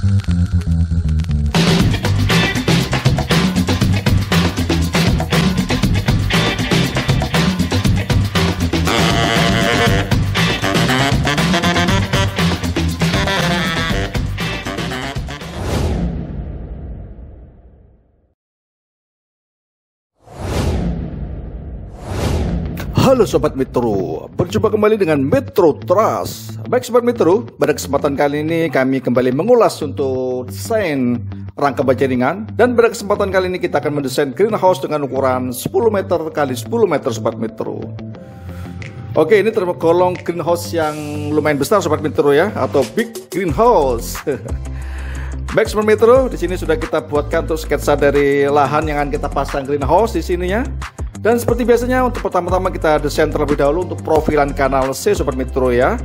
Halo Sobat Metro, berjumpa kembali dengan Metro Trust. Baik Sobat Metro, pada kesempatan kali ini kami kembali mengulas untuk desain rangka baja ringan. Dan pada kesempatan kali ini kita akan mendesain greenhouse dengan ukuran 10 meter x 10 meter Sobat Metro. Oke, ini tergolong greenhouse yang lumayan besar Sobat Metro ya, atau big greenhouse. Baik Sobat Metro, di sini sudah kita buatkan untuk sketsa dari lahan yang akan kita pasang greenhouse di sininya. Dan seperti biasanya untuk pertama-tama kita desain terlebih dahulu untuk profilan kanal C Sobat Metro ya.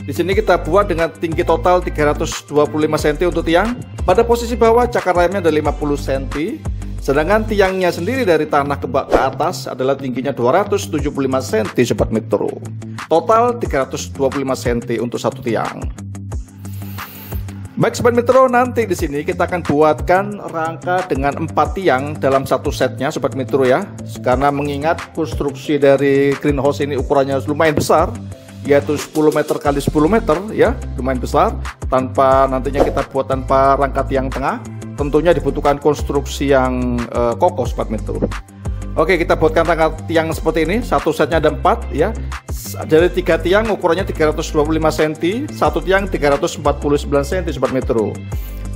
Di sini kita buat dengan tinggi total 325 cm untuk tiang. Pada posisi bawah cakar rayapnya ada 50 cm. Sedangkan tiangnya sendiri dari tanah ke atas adalah tingginya 275 cm Sobat Metro. Total 325 cm untuk satu tiang. Baik Sobat Metro, nanti di sini kita akan buatkan rangka dengan 4 tiang dalam satu setnya Sobat Metro ya. Karena mengingat konstruksi dari greenhouse ini ukurannya lumayan besar, yaitu 10 meter x 10 meter ya, lumayan besar. Nantinya kita buat tanpa rangka tiang tengah, tentunya dibutuhkan konstruksi yang kokoh Sobat Metro. Oke, kita buatkan rangka tiang seperti ini. Satu setnya ada 4 ya. Dari 3 tiang ukurannya 325 cm, satu tiang 349 cm Sobat Metro.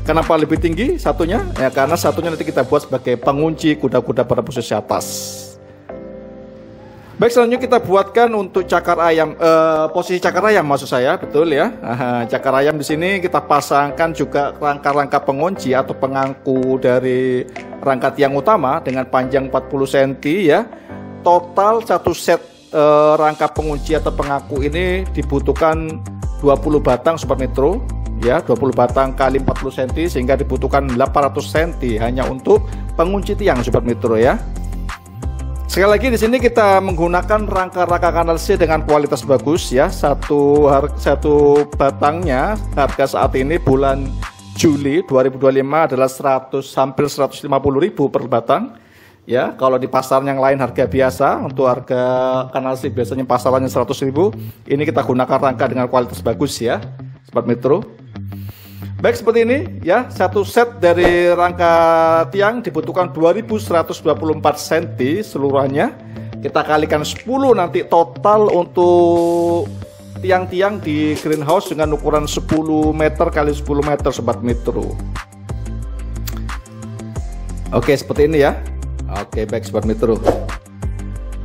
Kenapa lebih tinggi satunya? Ya karena satunya nanti kita buat sebagai pengunci kuda-kuda pada posisi atas. Baik, selanjutnya kita buatkan untuk cakar ayam, posisi cakar ayam maksud saya, betul ya. Cakar ayam di sini kita pasangkan juga rangka-rangka pengunci atau pengangku dari rangka tiang utama dengan panjang 40 cm ya. Total satu set rangka pengunci atau pengangku ini dibutuhkan 20 batang Sobat Metro ya, 20 batang kali 40 cm sehingga dibutuhkan 800 cm hanya untuk pengunci tiang Sobat Metro ya. Sekali lagi di sini kita menggunakan rangka-rangka kanal C dengan kualitas bagus ya. Satu batangnya harga saat ini bulan Juli 2025 adalah hampir 150.000 per batang. Ya, kalau di pasar yang lain harga biasa, untuk harga kanal C biasanya pasarannya 100.000. Ini kita gunakan rangka dengan kualitas bagus ya, Sobat Metro. Baik, seperti ini ya, satu set dari rangka tiang dibutuhkan 2124 cm seluruhnya. Kita kalikan 10 nanti total untuk tiang-tiang di greenhouse dengan ukuran 10 meter x 10 meter Sobat Metro. Oke, seperti ini ya. Oke, baik Sobat Metro.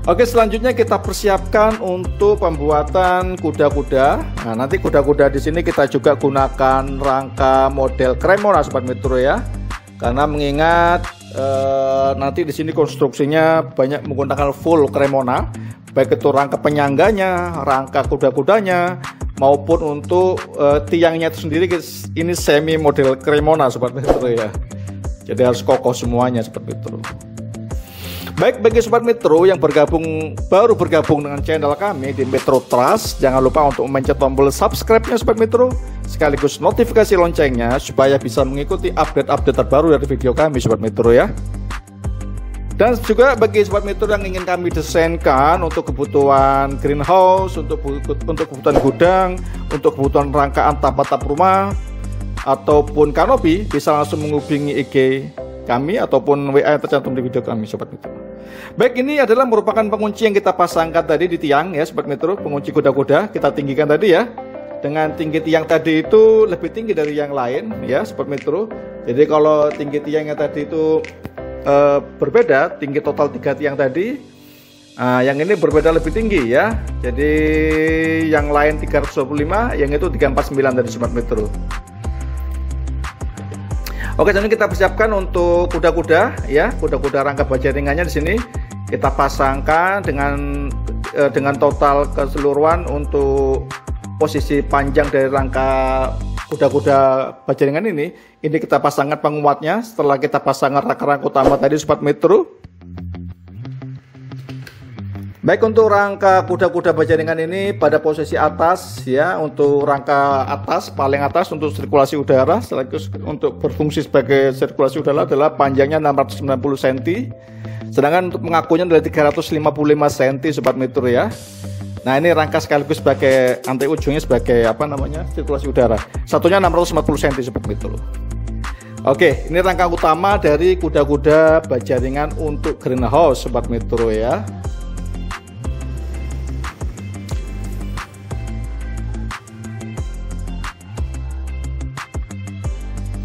Oke, selanjutnya kita persiapkan untuk pembuatan kuda-kuda. Nah, nanti kuda-kuda di sini kita juga gunakan rangka model Cremona Sobat Metro ya. Karena mengingat nanti di sini konstruksinya banyak menggunakan full Cremona, baik itu rangka penyangganya, rangka kuda-kudanya, maupun untuk tiangnya itu sendiri ini semi model Cremona Sobat Metro ya. Jadi harus kokoh semuanya Sobat Metro. Baik, bagi Sobat Metro yang baru bergabung dengan channel kami di Metro Trust, jangan lupa untuk mencet tombol subscribe-nya Sobat Metro, sekaligus notifikasi loncengnya supaya bisa mengikuti update-update terbaru dari video kami Sobat Metro ya. Dan juga bagi Sobat Metro yang ingin kami desainkan untuk kebutuhan greenhouse, untuk kebutuhan gudang, untuk kebutuhan rangkaan atap rumah, ataupun kanopi, bisa langsung menghubungi IG kami ataupun WA yang tercantum di video kami Sobat Metro. Baik, ini adalah merupakan pengunci yang kita pasangkan tadi di tiang ya Sobat Metro, pengunci kuda-kuda kita tinggikan tadi ya. Dengan tinggi tiang tadi itu lebih tinggi dari yang lain ya Sobat Metro. Jadi kalau tinggi tiangnya tadi itu berbeda, tinggi total 3 tiang tadi, yang ini berbeda lebih tinggi ya. Jadi yang lain 325, yang itu 349 dari Sobat Metro. Oke, jadi kita persiapkan untuk kuda-kuda ya, kuda-kuda rangka baja ringannya di sini kita pasangkan dengan total keseluruhan untuk posisi panjang dari rangka kuda-kuda baja ringan ini kita pasangkan penguatnya setelah kita pasangkan rangka-rangka utama tadi Sobat Metro. Baik, untuk rangka kuda-kuda bajaringan ini pada posisi atas ya, untuk rangka atas paling atas untuk sirkulasi udara, sekaligus untuk berfungsi sebagai sirkulasi udara adalah panjangnya 690 cm, sedangkan untuk mengakunya adalah 355 cm Sobat Metro ya. Nah, ini rangka sekaligus sebagai anti ujungnya sebagai sirkulasi udara. Satunya 650 cm Sobat Metro. Oke, ini rangka utama dari kuda-kuda bajaringan untuk greenhouse Sobat Metro ya.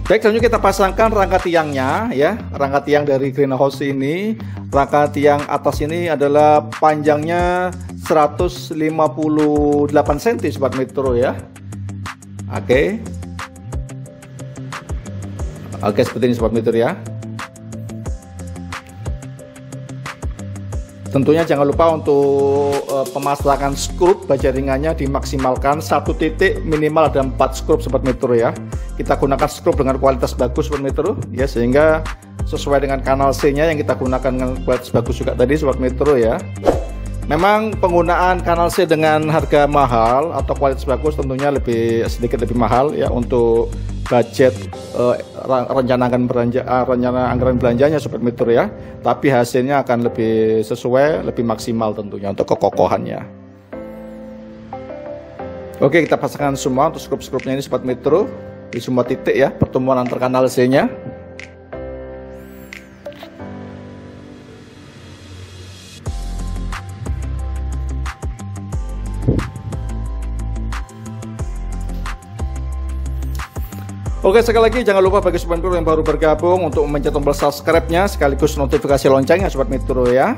Baik, selanjutnya kita pasangkan rangka tiangnya ya. Rangka tiang dari greenhouse ini, rangka tiang atas ini adalah panjangnya 158 cm Sobat Metro ya. Oke, seperti ini Sobat Metro ya. Tentunya jangan lupa untuk pemasangan skrup bajaringannya dimaksimalkan 1 titik, minimal ada 4 skrup Sobat Metro ya. Kita gunakan skrup dengan kualitas bagus Sobat Metro ya, sehingga sesuai dengan kanal C-nya yang kita gunakan dengan kualitas bagus juga tadi Sobat Metro ya. Memang penggunaan kanal C dengan harga mahal atau kualitas bagus tentunya sedikit lebih mahal ya untuk budget rencana anggaran belanjanya Sobat Metro ya, tapi hasilnya akan lebih sesuai, lebih maksimal tentunya untuk kekokohannya. Oke, kita pasangkan semua untuk skrup-skrupnya ini Sobat Metro di semua titik ya, pertemuan antar kanal C-nya. Oke, sekali lagi jangan lupa bagi Sobat Metro yang baru bergabung untuk memencet tombol subscribe-nya sekaligus notifikasi loncengnya Sobat Metro ya.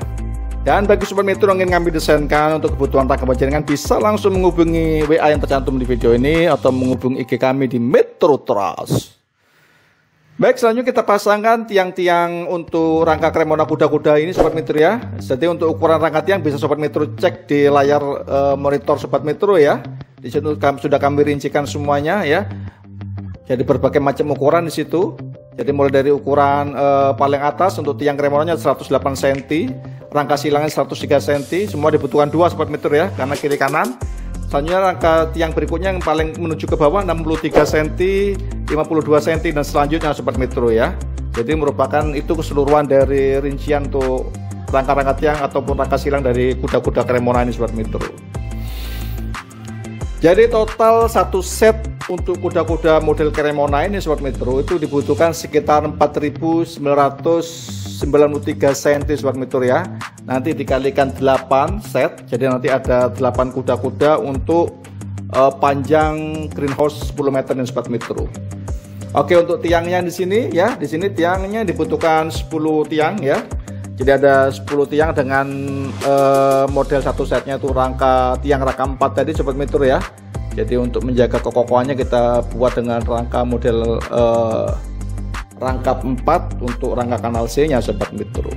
Dan bagi Sobat Metro yang ingin ngambil desainkan untuk kebutuhan rangka bajaringan, bisa langsung menghubungi WA yang tercantum di video ini atau menghubungi IG kami di Metro Trust. Baik, selanjutnya kita pasangkan tiang-tiang untuk rangka Cremona kuda-kuda ini Sobat Metro ya. Jadi untuk ukuran rangka tiang bisa Sobat Metro cek di layar monitor Sobat Metro ya. Di situ sudah kami rincikan semuanya ya. Jadi berbagai macam ukuran di situ. Jadi mulai dari ukuran paling atas untuk tiang Cremonanya 108 cm, rangka silangnya 103 cm, semua dibutuhkan 2 Sobat Metro ya, karena kiri kanan. Selanjutnya rangka tiang berikutnya yang paling menuju ke bawah 63 cm, 52 cm dan selanjutnya Sobat Metro ya. Jadi merupakan itu keseluruhan dari rincian untuk rangka-rangka tiang ataupun rangka silang dari kuda-kuda Cremona ini Sobat Metro. Jadi total satu set untuk kuda-kuda model Cremona ini Sobat Metro itu dibutuhkan sekitar 4.993 cm Sobat Metro ya. Nanti dikalikan 8 set, jadi nanti ada 8 kuda-kuda untuk panjang greenhouse 10 meter ini Sobat Metro. Oke, untuk tiangnya di sini ya, di sini tiangnya dibutuhkan 10 tiang ya. Jadi ada 10 tiang dengan model satu setnya itu tiang rangka 4 tadi Sobat Metro ya. Jadi untuk menjaga kekokohannya kita buat dengan rangka model rangka 4 untuk rangka kanal C-nya Sobat Metro.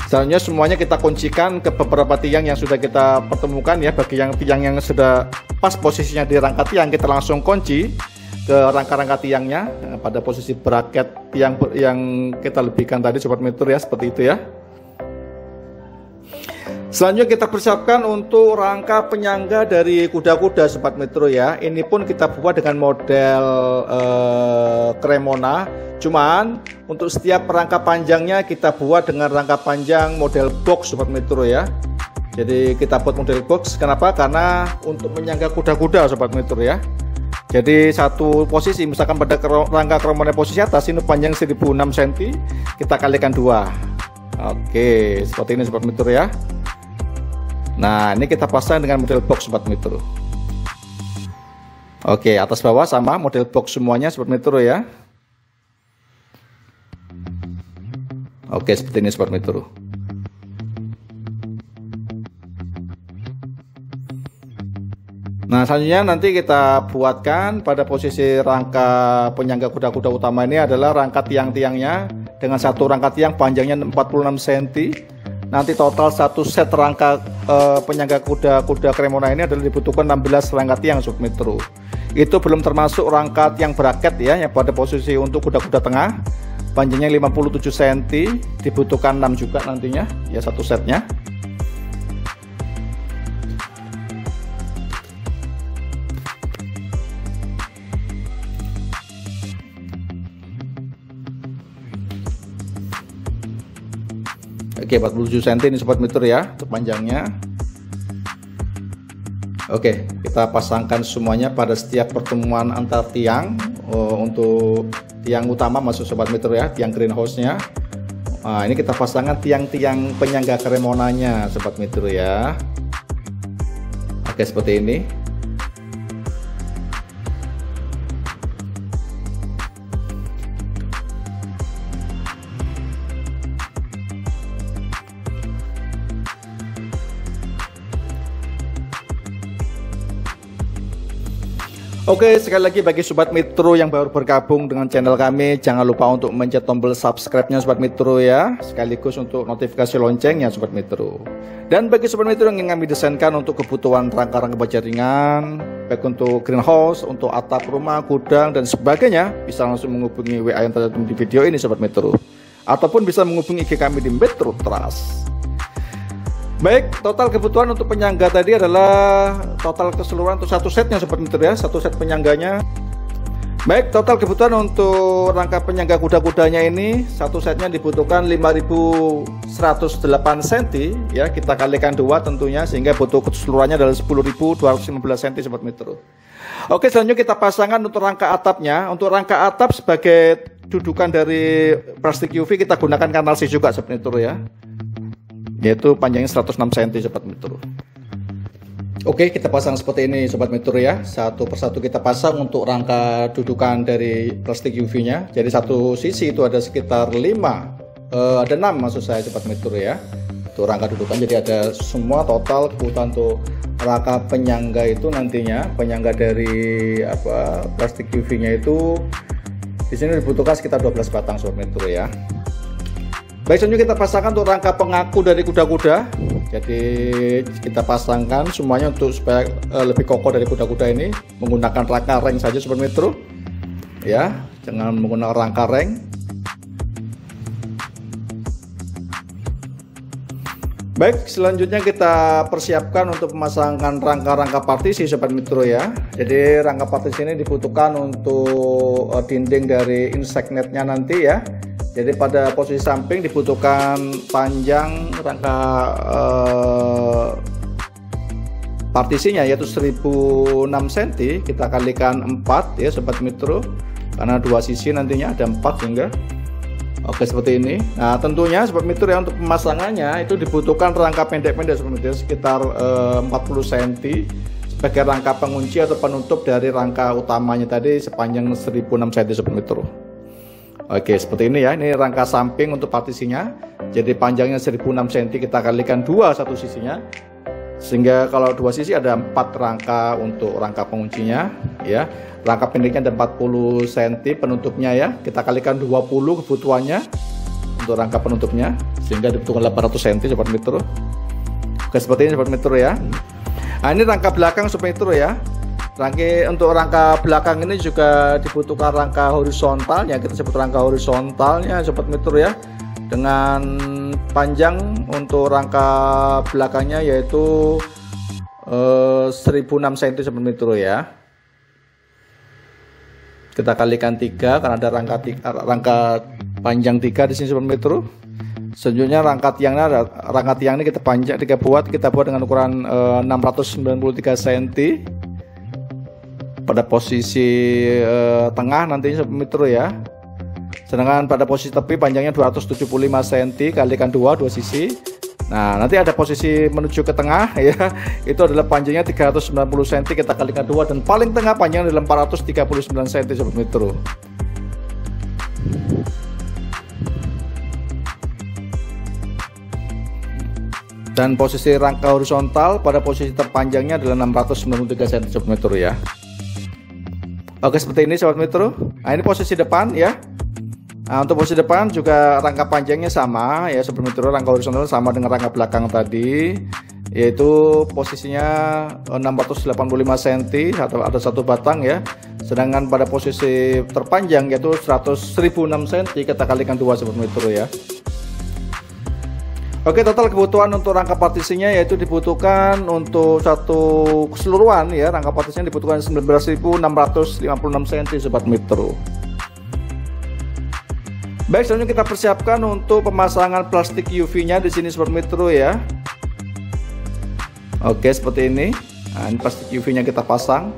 Selanjutnya semuanya kita kuncikan ke beberapa tiang yang sudah kita pertemukan ya. Bagi yang tiang yang sudah pas posisinya di rangka tiang, kita langsung kunci ke rangka-rangka tiangnya pada posisi bracket tiang yang kita lebihkan tadi Sobat Metro ya, seperti itu ya. Selanjutnya kita persiapkan untuk rangka penyangga dari kuda-kuda Sobat Metro ya. Ini pun kita buat dengan model Cremona, cuman untuk setiap rangka panjangnya kita buat dengan rangka panjang model box Sobat Metro ya. Jadi kita buat model box, kenapa? Karena untuk menyangga kuda-kuda Sobat Metro ya. Jadi satu posisi, misalkan pada rangka Cremona posisi atas ini panjang 1006 cm, kita kalikan 2. Oke, seperti ini Sobat Metro ya. Nah, ini kita pasang dengan model box Sobat Metro. Oke, atas bawah sama model box semuanya Sobat Metro ya. Oke, seperti ini Sobat Metro. Nah, selanjutnya nanti kita buatkan pada posisi rangka penyangga kuda-kuda utama ini adalah rangka tiang-tiangnya dengan satu rangka tiang panjangnya 46 cm. Nanti total satu set rangka penyangga kuda-kuda Cremona ini adalah dibutuhkan 16 rangka tiang Sobat Metro. Itu belum termasuk rangka tiang bracket ya, yang pada posisi untuk kuda-kuda tengah panjangnya 57 cm, dibutuhkan 6 juga nantinya ya satu setnya. Oke, 47 cm ini sobat metro ya untuk panjangnya. Oke, kita pasangkan semuanya pada setiap pertemuan antar tiang. Untuk tiang utama masuk sobat metro ya, tiang greenhouse-nya. Nah, ini kita pasangkan tiang-tiang penyangga kremonanya sobat metro ya. Oke, seperti ini. Oke, sekali lagi bagi sobat metro yang baru bergabung dengan channel kami, jangan lupa untuk mencet tombol subscribe-nya sobat metro ya, sekaligus untuk notifikasi loncengnya sobat metro. Dan bagi sobat metro yang ingin kami desainkan untuk kebutuhan rangka-rangka baja ringan, baik untuk greenhouse, untuk atap rumah, gudang dan sebagainya, bisa langsung menghubungi WA yang tercantum di video ini sobat metro, ataupun bisa menghubungi IG kami di Metro Trust. Baik, total kebutuhan untuk penyangga tadi adalah total keseluruhan untuk satu setnya sobat metro ya, satu set penyangganya. Baik, total kebutuhan untuk rangka penyangga kuda-kudanya ini satu setnya dibutuhkan 5108 cm ya, kita kalikan 2 tentunya, sehingga butuh keseluruhannya adalah 10.215 cm sobat metro. Oke, selanjutnya kita pasangkan untuk rangka atapnya. Untuk rangka atap sebagai dudukan dari plastik UV kita gunakan kanal C juga sobat metro ya, yaitu panjangnya 106 cm sobat metro. Oke, kita pasang seperti ini sobat metro ya, satu persatu kita pasang untuk rangka dudukan dari plastik UV nya. Jadi satu sisi itu ada sekitar 5, ada 6 maksud saya sobat metro ya, untuk rangka dudukan. Jadi ada semua total kebutuhan untuk rangka penyangga itu nantinya, penyangga dari plastik UV nya itu di sini dibutuhkan sekitar 12 batang sobat metro ya. Baik, selanjutnya kita pasangkan untuk rangka pengaku dari kuda-kuda. Jadi kita pasangkan semuanya untuk supaya lebih kokoh dari kuda-kuda ini menggunakan rangka reng saja sobat metro ya, jangan menggunakan rangka reng. Baik, selanjutnya kita persiapkan untuk memasangkan rangka-rangka partisi sobat metro ya. Jadi rangka partisi ini dibutuhkan untuk dinding dari insect netnya nanti ya. Jadi pada posisi samping dibutuhkan panjang rangka partisinya yaitu 1006 cm, kita kalikan 4 ya sobat metro, karena dua sisi nantinya ada 4 sehingga. Oke, seperti ini. Nah, tentunya sobat metro ya, untuk pemasangannya itu dibutuhkan rangka pendek-pendek sobat metro sekitar 40 cm sebagai rangka pengunci atau penutup dari rangka utamanya tadi sepanjang 1006 cm sobat metro. Oke, seperti ini ya, ini rangka samping untuk partisinya. Jadi panjangnya 1006 cm, kita kalikan 2 satu sisinya, sehingga kalau dua sisi ada 4 rangka untuk rangka penguncinya ya. Rangka pendeknya ada 40 cm penutupnya ya, kita kalikan 20 kebutuhannya untuk rangka penutupnya, sehingga dibutuhkan 800 cm sobat metro. Oke, seperti ini sobat metro ya. Nah, ini rangka belakang sobat metro ya. Untuk rangka belakang ini juga dibutuhkan rangka horizontalnya, kita sebut rangka horizontalnya sobat metro ya, dengan panjang untuk rangka belakangnya yaitu 1006 cm sobat metro ya. Kita kalikan 3 karena ada rangka panjang 3 di sini sobat metro. Selanjutnya rangka tiang ini kita buat dengan ukuran 693 cm pada posisi tengah nantinya sobat metro ya. Sedangkan pada posisi tepi panjangnya 275 cm kalikan 2 sisi. Nah, nanti ada posisi menuju ke tengah ya, itu adalah panjangnya 390 cm kita kalikan 2, dan paling tengah panjangnya adalah 439 cm sobat metro. Dan posisi rangka horizontal pada posisi terpanjangnya adalah 693 cm sobat metro ya. Oke, seperti ini sobat metro. Nah, ini posisi depan ya. Nah, untuk posisi depan juga rangka panjangnya sama ya sobat metro, rangka horizontal sama dengan rangka belakang tadi, yaitu posisinya 685 cm atau ada 1 batang ya. Sedangkan pada posisi terpanjang yaitu 1006 cm kita kalikan 2 sobat metro ya. Oke, total kebutuhan untuk rangka partisinya yaitu dibutuhkan untuk satu keseluruhan ya, rangka partisinya dibutuhkan 19.656 cm sobat metro. Baik, selanjutnya kita persiapkan untuk pemasangan plastik UV-nya di sini Sobat Metro ya. Oke, seperti ini. Nah, ini plastik UV-nya kita pasang.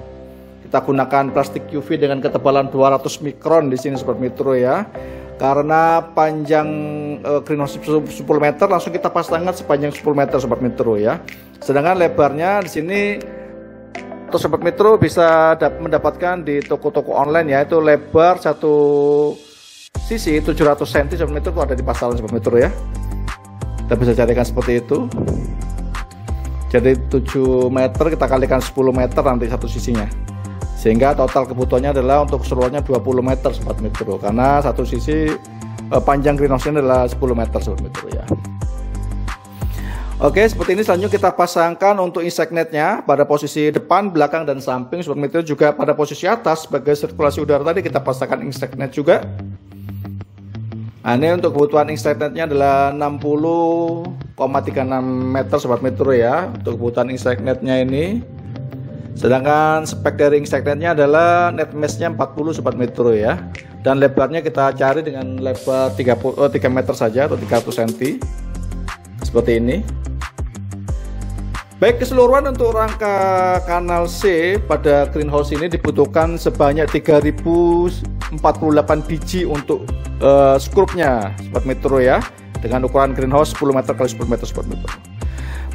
Kita gunakan plastik UV dengan ketebalan 200 mikron di sini Sobat Metro ya. Karena panjang greenhouse 10 meter, langsung kita pasangkan sepanjang 10 meter Sobat Metro ya. Sedangkan lebarnya di sini untuk Sobat Metro bisa mendapatkan di toko-toko online ya, itu lebar satu sisi 700 cm Sobat Metro, itu ada di pasaran Sobat Metro ya. Kita bisa carikan seperti itu. Jadi 7 meter kita kalikan 10 meter nanti satu sisinya, sehingga total kebutuhannya adalah untuk keseluruhannya 20 meter Sobat Metro, karena satu sisi panjang greenhouse-nya adalah 10 meter Sobat Metro ya. Oke, seperti ini. Selanjutnya kita pasangkan untuk insect net-nya pada posisi depan, belakang, dan samping Sobat Metro. Juga pada posisi atas sebagai sirkulasi udara tadi kita pasangkan insect net juga. Nah, ini untuk kebutuhan insect net-nya adalah 60,36 meter Sobat Metro ya, untuk kebutuhan insect net-nya ini. Sedangkan spek dari insect net-nya adalah net mesh-nya 40 Sobat Metro ya. Dan lebarnya kita cari dengan lebar 3 meter saja atau 300 cm. Seperti ini. Baik, keseluruhan untuk rangka kanal C pada greenhouse ini dibutuhkan sebanyak 3048 biji untuk skrupnya Sobat Metro ya, dengan ukuran greenhouse 10 meter x 10 meter Sobat Metro.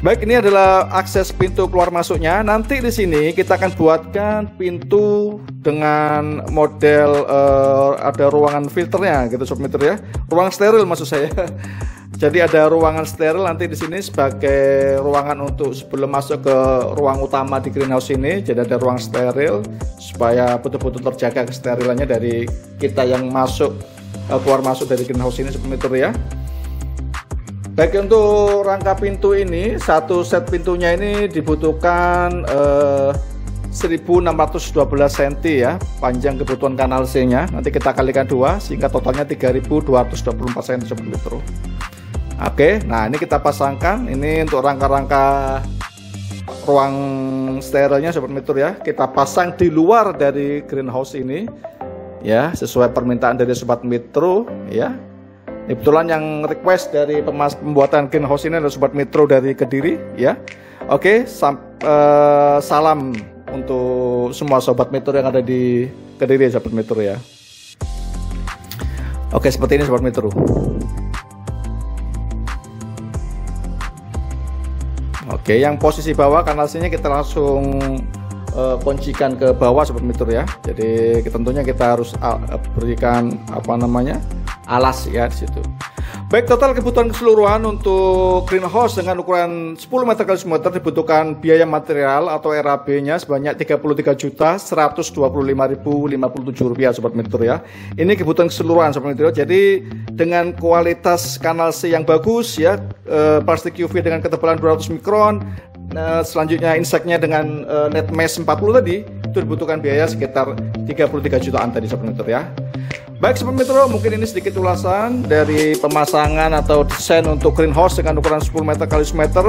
Baik, ini adalah akses pintu keluar masuknya. Nanti di sini kita akan buatkan pintu dengan model ada ruangan filternya gitu Sobat Metro ya. Ruang steril maksud saya. Jadi ada ruangan steril nanti di sini sebagai ruangan untuk sebelum masuk ke ruang utama di greenhouse ini. Jadi ada ruang steril supaya betul-betul terjaga kesterilannya dari kita yang masuk keluar masuk dari greenhouse ini Sobat Metro ya. Baik, untuk rangka pintu ini, satu set pintunya ini dibutuhkan 1612 cm ya, panjang kebutuhan kanal C nya. Nanti kita kalikan 2 sehingga totalnya 3224 cm Sobat Metro. Oke, nah ini kita pasangkan. Ini untuk rangka-rangka ruang sterilnya Sobat Metro ya. Kita pasang di luar dari greenhouse ini ya, sesuai permintaan dari Sobat Metro ya. Ini kebetulan yang request dari pembuatan greenhouse ini adalah Sobat Metro dari Kediri ya. Oke, salam untuk semua Sobat Metro yang ada di Kediri Sobat Metro ya. Oke, seperti ini Sobat Metro. Oke, yang posisi bawah kanal C-nya kita langsung kuncikan ke bawah Sobat Metro ya. Jadi tentunya kita harus berikan alas ya di situ. Baik, total kebutuhan keseluruhan untuk greenhouse dengan ukuran 10 meter x 10 meter dibutuhkan biaya material atau RAB-nya sebanyak Rp33.125.057 Sobat Metro ya. Ini kebutuhan keseluruhan Sobat Metro. Jadi dengan kualitas kanal C yang bagus ya, plastik UV dengan ketebalan 200 mikron, selanjutnya insect-nya dengan net mesh 40 tadi, itu dibutuhkan biaya sekitar 33 jutaan tadi Sobat Metro ya. Baik Sobat Metro, mungkin ini sedikit ulasan dari pemasangan atau desain untuk greenhouse dengan ukuran 10 meter x 10 meter,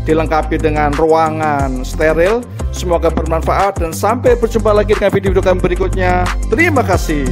dilengkapi dengan ruangan steril. Semoga bermanfaat dan sampai berjumpa lagi dengan video kami berikutnya. Terima kasih.